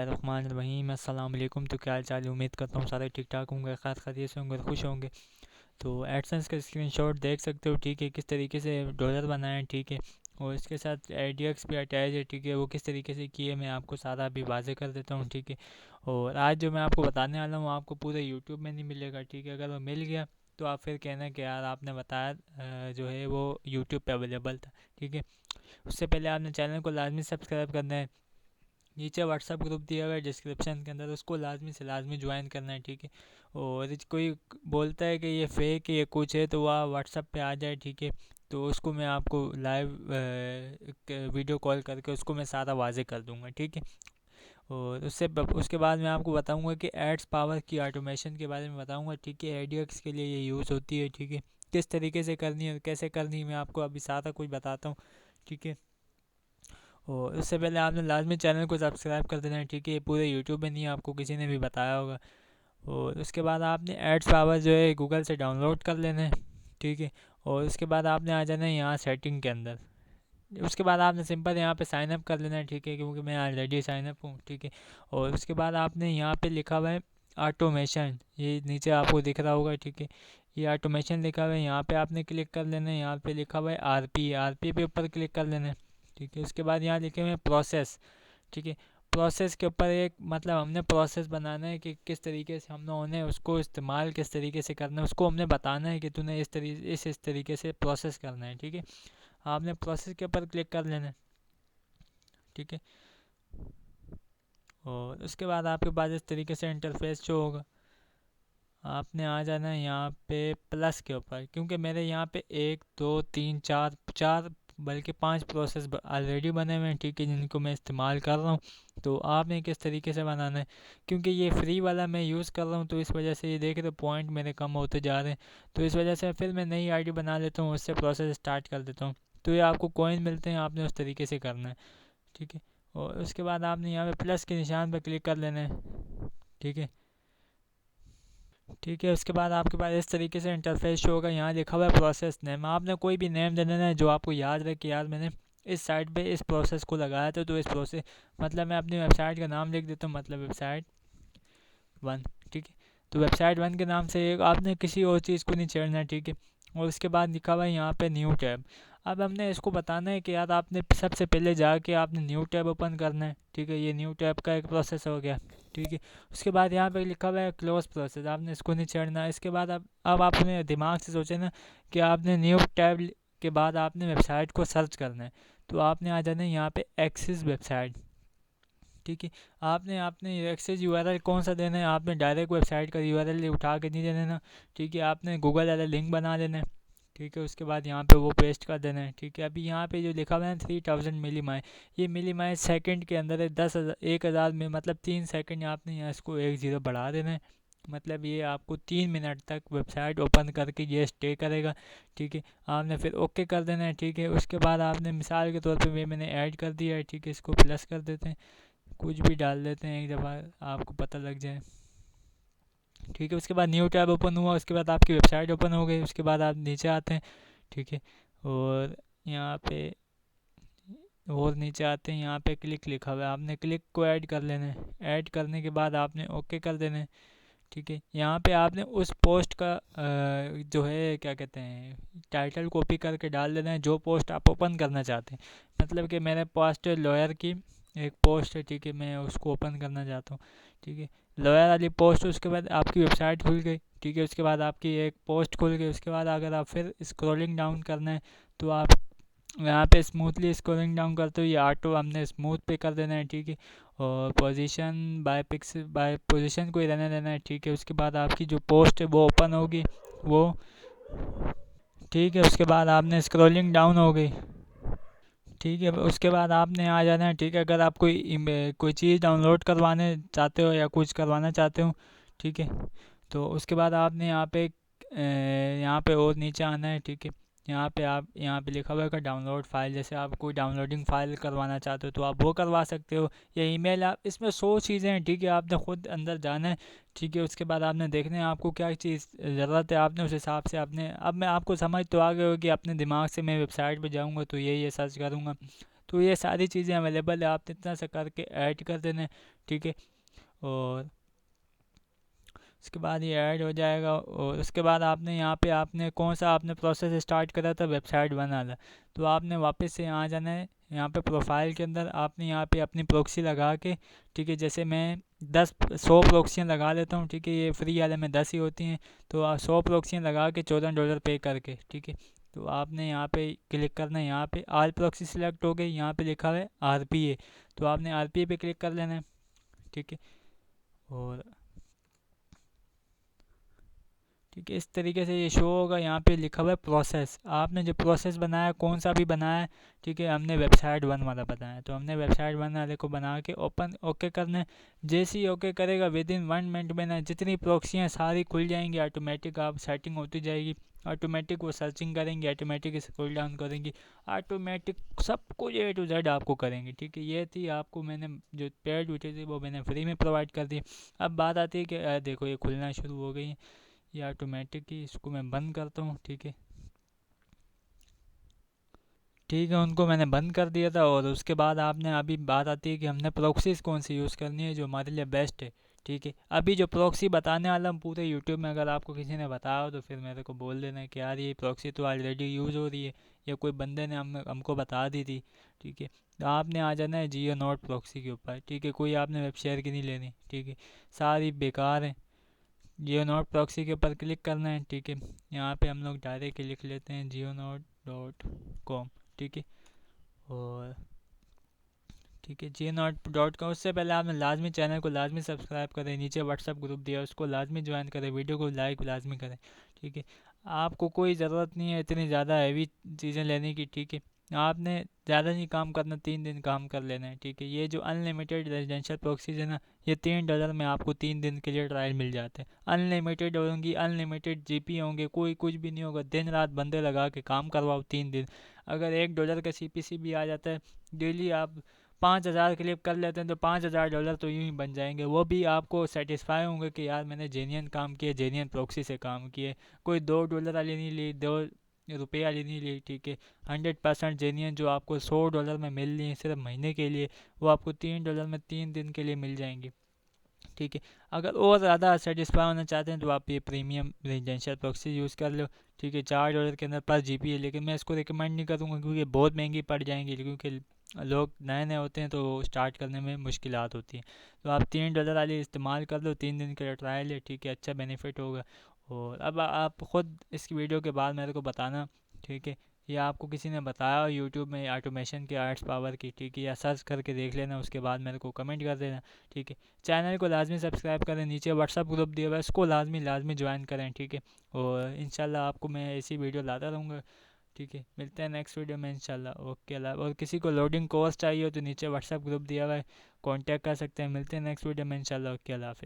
रहमान अस्सलाम वालेकुम। तो क्या हाल चाल है? उम्मीद करता हूँ सारे ठीक ठाक होंगे, खैर खैरियत से होंगे और खुश होंगे। तो एडसेंस का स्क्रीनशॉट देख सकते हो, ठीक है, किस तरीके से डॉलर बनाए, ठीक है, और इसके साथ ADX भी अटैच है, ठीक है। वो किस तरीके से किए मैं आपको सारा अभी वाजे कर देता हूँ, ठीक है। और आज जो मैं आपको बताने वाला हूँ आपको पूरे यूट्यूब में नहीं मिलेगा, ठीक है। अगर वो मिल गया तो आप फिर कहना कि यार आपने बताया जो है वो यूट्यूब पे अवेलेबल था, ठीक है। उससे पहले आपने चैनल को लाजमी सब्सक्राइब करना है। नीचे व्हाट्सअप ग्रुप दिया हुआ है डिस्क्रिप्शन के अंदर, उसको लाजमी से लाजमी ज्वाइन करना है, ठीक है। और कोई बोलता है कि ये फेक है ये कुछ है तो वह व्हाट्सअप पे आ जाए, ठीक है। तो उसको मैं आपको लाइव वीडियो कॉल करके उसको मैं सारा वाजे कर दूंगा, ठीक है। और उसके बाद मैं आपको बताऊंगा कि एड्स पावर की ऑटोमेशन के बारे में बताऊंगा, ठीक है। ADX के लिए ये यूज़ होती है, ठीक है। किस तरीके से करनी है और कैसे करनी है मैं आपको अभी सारा कुछ बताता हूँ, ठीक है। और उससे पहले आपने लाजमी चैनल को सब्सक्राइब कर देना है, ठीक है। ये पूरे यूट्यूब में नहीं आपको किसी ने भी बताया होगा। और उसके बाद आपने एड्स पावर जो है गूगल से डाउनलोड कर लेना है, ठीक है। और उसके बाद आपने आ जाना है यहाँ सेटिंग के अंदर। उसके बाद आपने सिंपल यहाँ पे साइन अप कर लेना है, ठीक है, क्योंकि मैं ऑलरेडी साइन अप हूँ, ठीक है। और उसके बाद आपने यहाँ पे लिखा हुआ है ऑटोमेशन, ये नीचे आपको दिख रहा होगा, ठीक है। ये ऑटोमेशन लिखा हुआ है, यहाँ पे आपने क्लिक कर लेना है। यहाँ पे लिखा हुआ है RP पे ऊपर क्लिक कर लेना है, ठीक है। उसके बाद यहाँ लिखे हुए हैं प्रोसेस, ठीक है। प्रोसेस के ऊपर एक मतलब हमने प्रोसेस बनाना है कि किस तरीके से हम लोगों ने उसको इस्तेमाल किस तरीके से करना है, उसको हमने बताना है कि तूने इस तरीके से प्रोसेस करना है, ठीक है। आपने प्रोसेस के ऊपर क्लिक कर लेना है, ठीक है। और उसके बाद आपके पास इस तरीके से इंटरफेस शो होगा। आपने आ जाना है यहाँ पे प्लस के ऊपर, क्योंकि मेरे यहाँ पे 1 2 3 4 बल्कि 5 प्रोसेस ऑलरेडी बने हुए हैं, ठीक है, जिनको मैं इस्तेमाल कर रहा हूँ। तो आपने किस तरीके से बनाना है, क्योंकि ये फ्री वाला मैं यूज़ कर रहा हूँ तो इस वजह से ये देख रहे हो पॉइंट मेरे कम होते जा रहे हैं। तो इस वजह से फिर मैं नई आईडी बना लेता हूँ, उससे प्रोसेस स्टार्ट कर देता हूँ। तो ये आपको कॉइन मिलते हैं, आपने उस तरीके से करना है, ठीक है। और उसके बाद आपने यहाँ पे प्लस के निशान पर क्लिक कर लेना है, ठीक है। ठीक है, उसके बाद आपके पास इस तरीके से इंटरफेस शो होगा। यहाँ लिखा हुआ है प्रोसेस नेम, आपने कोई भी नेम दे देना है जो आपको याद रहे कि यार मैंने इस साइट पे इस प्रोसेस को लगाया था। तो इस प्रोसेस मतलब मैं अपनी वेबसाइट का नाम लिख देता हूँ, मतलब वेबसाइट 1, ठीक है। तो वेबसाइट 1 के नाम से आपने किसी और चीज़ को नहीं छेड़ना है, ठीक है। और उसके बाद लिखा हुआ है यहाँ पे न्यू टैब। अब हमने इसको बताना है कि यार आपने सबसे पहले जाके आपने न्यू टैब ओपन करना है, ठीक है। ये न्यू टैब का एक प्रोसेस हो गया, ठीक है। उसके बाद यहाँ पे लिखा हुआ है क्लोज प्रोसेस, आपने इसको नहीं छेड़ना। इसके बाद अब आपने दिमाग से सोचे ना कि आपने न्यू टैब के बाद आपने वेबसाइट को सर्च करना है। तो आपने आ जाना है यहाँ पे एक्सिस वेबसाइट, ठीक है। आपने आपने एक्सेस URL कौन सा देना है, आपने डायरेक्ट वेबसाइट का URL उठा के नहीं देना, ठीक है। आपने गूगल वाला लिंक बना देना है, ठीक है। उसके बाद यहाँ पे वो पेस्ट कर देना है, ठीक है। अभी यहाँ पे जो लिखा हुआ है 3000 मिलीमाई, ये मिलीमाई सेकंड के अंदर है। 10,000 1000 में मतलब 3 सेकंड आपने यहाँ इसको 1 0 बढ़ा देना है। मतलब ये आपको 3 मिनट तक वेबसाइट ओपन करके ये स्टे करेगा, ठीक है। आपने फिर ओके कर देना है, ठीक है। उसके बाद आपने मिसाल के तौर पे मैंने ऐड कर दिया है, ठीक है। इसको प्लस कर देते हैं, कुछ भी डाल देते हैं एक दफ़ा आपको पता लग जाए, ठीक है। उसके बाद न्यू टैब ओपन हुआ, उसके बाद आपकी वेबसाइट ओपन हो गई। उसके बाद आप नीचे आते हैं, ठीक है। और यहाँ पे और नीचे आते हैं, यहाँ पे क्लिक लिखा हुआ है, आपने क्लिक को ऐड कर लेना है। ऐड करने के बाद आपने ओके कर देना है, ठीक है। यहाँ पे आपने उस पोस्ट का जो है क्या कहते हैं टाइटल कॉपी करके डाल देना है, जो पोस्ट आप ओपन करना चाहते हैं। मतलब कि मेरे पास लॉयर की एक पोस्ट है, ठीक है, मैं उसको ओपन करना चाहता हूँ, ठीक है। लॉयर वाली पोस्ट, उसके बाद आपकी वेबसाइट खुल गई, ठीक है। उसके बाद आपकी एक पोस्ट खुल गई। उसके बाद अगर आप फिर स्क्रॉलिंग डाउन करना है तो आप यहाँ पे स्मूथली स्क्रॉलिंग डाउन करते हो, ये ऑटो हमने स्मूथ पे कर देना है, ठीक है। और position by pixel by position को ही रहने देना है, ठीक है। उसके बाद आपकी जो पोस्ट है वो ओपन होगी वो, ठीक है। उसके बाद आपने स्क्रॉलिंग डाउन हो गई, ठीक है। उसके बाद आपने आ जाना है, ठीक है। अगर आप कोई चीज़ डाउनलोड करवाने चाहते हो या कुछ करवाना चाहते हो, ठीक है, तो उसके बाद आपने यहाँ पे और नीचे आना है, ठीक है। यहाँ पे लिखा हुआ है डाउनलोड फाइल, जैसे आप कोई डाउनलोडिंग फ़ाइल करवाना चाहते हो तो आप वो करवा सकते हो, या ईमेल। आप इसमें 100 चीज़ें हैं, ठीक है। आपने खुद अंदर जाना है, ठीक है। उसके बाद आपने देखना है आपको क्या चीज़ ज़रूरत है, आपने उस हिसाब से आपने अब मैं आपको समझ तो आ गए हो कि अपने दिमाग से मैं वेबसाइट पे जाऊँगा तो ये सर्च करूँगा, तो ये सारी चीज़ें अवेलेबल है, आप इतना सा करके ऐड कर देना, ठीक है। और उसके बाद ये ऐड हो जाएगा, और उसके बाद आपने यहाँ पे आपने कौन सा आपने प्रोसेस स्टार्ट करा था, वेबसाइट बनाना, तो आपने वापस से यहाँ जाना है। यहाँ पे प्रोफाइल के अंदर आपने यहाँ पे अपनी प्रॉक्सी लगा के, ठीक है, जैसे मैं 100 प्रॉक्सियाँ लगा लेता हूँ, ठीक है, ये फ्री वाले में 10 ही होती हैं, तो 100 प्रॉक्सियाँ लगा के $14 पे करके, ठीक है। तो आपने यहाँ पे क्लिक करना है, यहाँ पे आल प्रॉक्सी सिलेक्ट हो गई, यहाँ पे लिखा हुआ है RPA, तो आपने RPA पे क्लिक कर लेना है, ठीक है। और ठीक है, इस तरीके से ये शो होगा। यहाँ पे लिखा हुआ है प्रोसेस, आपने जो प्रोसेस बनाया कौन सा भी बनाया है, ठीक है, हमने वेबसाइट 1 वाला बनाया, तो हमने वेबसाइट 1 वाले को बना के ओपन ओके करना है। जैसे ही ओके करेगा विद इन 1 मिनट में ना जितनी प्रॉक्सियाँ सारी खुल जाएंगी, ऑटोमेटिक आप सेटिंग होती जाएगी, ऑटोमेटिक वो सर्चिंग करेंगे, ऑटोमेटिक स्क्रॉल डाउन करेंगी, ऑटोमेटिक सब कुछ A to Z आपको करेंगे, ठीक है। ये थी आपको मैंने जो पेड वीडियो थी वो मैंने फ्री में प्रोवाइड कर दी। अब बात आती है कि देखो ये खुलना शुरू हो गई है, ये ऑटोमेटिक ही, इसको मैं बंद करता हूँ, ठीक है। ठीक है, उनको मैंने बंद कर दिया था। और उसके बाद आपने अभी बात आती है कि हमने प्रॉक्सीज़ कौन सी यूज़ करनी है जो हमारे लिए बेस्ट है, ठीक है। अभी जो प्रॉक्सी बताने वाला हूँ पूरे यूट्यूब में, अगर आपको किसी ने बताया हो तो फिर मेरे को बोल देना कि यार ये प्रॉक्सी तो ऑलरेडी यूज़ हो रही है, या कोई बंदे ने हमको बता दी थी, ठीक है। तो आपने आ जाना है जियो नॉट प्रॉक्सी के ऊपर, ठीक है, कोई आपने वेब शेयर की नहीं लेनी, ठीक है, सारी बेकार है। जियो नॉट प्रॉक्सी के ऊपर क्लिक करना है, ठीक है। यहाँ पे हम लोग डायरेक्ट लिख लेते हैं JioNot.com, ठीक है। और ठीक है, JioNot.com। उससे पहले आपने लाजमी चैनल को लाजमी सब्सक्राइब करें, नीचे व्हाट्सअप ग्रुप दिया उसको लाजमी ज्वाइन करें, वीडियो को लाइक लाजमी करें, ठीक है। आपको कोई ज़रूरत नहीं है इतनी ज़्यादा हैवी चीज़ें लेने की, ठीक है। आपने ज़्यादा नहीं काम करना, 3 दिन काम कर लेना है, ठीक है। ये जो अनलिमिटेड रेजिडेंशियल प्रॉक्सीज है ना, ये $3 में आपको 3 दिन के लिए ट्रायल मिल जाते हैं। अनलिमिटेड होंगी, अनलिमिटेड जीपी होंगे, कोई कुछ भी नहीं होगा, दिन रात बंदे लगा के काम करवाओ 3 दिन। अगर $1 का CPC भी आ जाता है, डेली आप 5,000 क्लिक कर लेते हैं तो $5,000 तो यूँ ही बन जाएंगे। वो भी आपको सेटिस्फाई होंगे कि यार मैंने जेन्युइन काम किए, जेन्युइन प्रॉक्सी से काम किए, कोई $2 वाली नहीं ली, ₹2 वाली नहीं ली, ठीक है। 100% जेन्युइन जो आपको $100 में मिल रही है सिर्फ महीने के लिए, वो आपको $3 में 3 दिन के लिए मिल जाएंगी, ठीक है। अगर और ज़्यादा सेटिस्फाई होना चाहते हैं तो आप ये प्रीमियम रेजिडेंशियल प्रॉक्सी यूज़ कर लो, ठीक है। $4 के अंदर पर GB है, लेकिन मैं इसको रिकमेंड नहीं करूँगा क्योंकि बहुत महंगी पड़ जाएंगी, क्योंकि लोग नए नए होते हैं तो स्टार्ट करने में मुश्किलात होती हैं। तो आप $3 वाली इस्तेमाल कर लो, 3 दिन का ट्रायल है, ठीक है, अच्छा बेनिफिट होगा। और अब आप ख़ुद इस वीडियो के बाद मेरे को बताना, ठीक है, या आपको किसी ने बताया यूट्यूब में ऑटोमेशन के आर्ट्स पावर की, ठीक है, या सर्च करके देख लेना, उसके बाद मेरे को कमेंट कर देना, ठीक है। चैनल को लाजमी सब्सक्राइब करें, नीचे व्हाट्सअप ग्रुप दिया हुआ है उसको लाजमी लाजमी ज्वाइन करें, ठीक है। और इंशाल्लाह आपको मैं ऐसी वीडियो लाता रहूँगा, ठीक है। मिलते हैं नेक्स्ट वीडियो में इंशाल्लाह, ओके अल्लाह। और किसी को लोडिंग कोर्स चाहिए हो तो नीचे व्हाट्सअप ग्रुप दिया हुआ है, कॉन्टैक्ट कर सकते हैं। मिलते हैं नेक्स्ट वीडियो में इंशाल्लाह, ओके अल्लाह हाफिज़।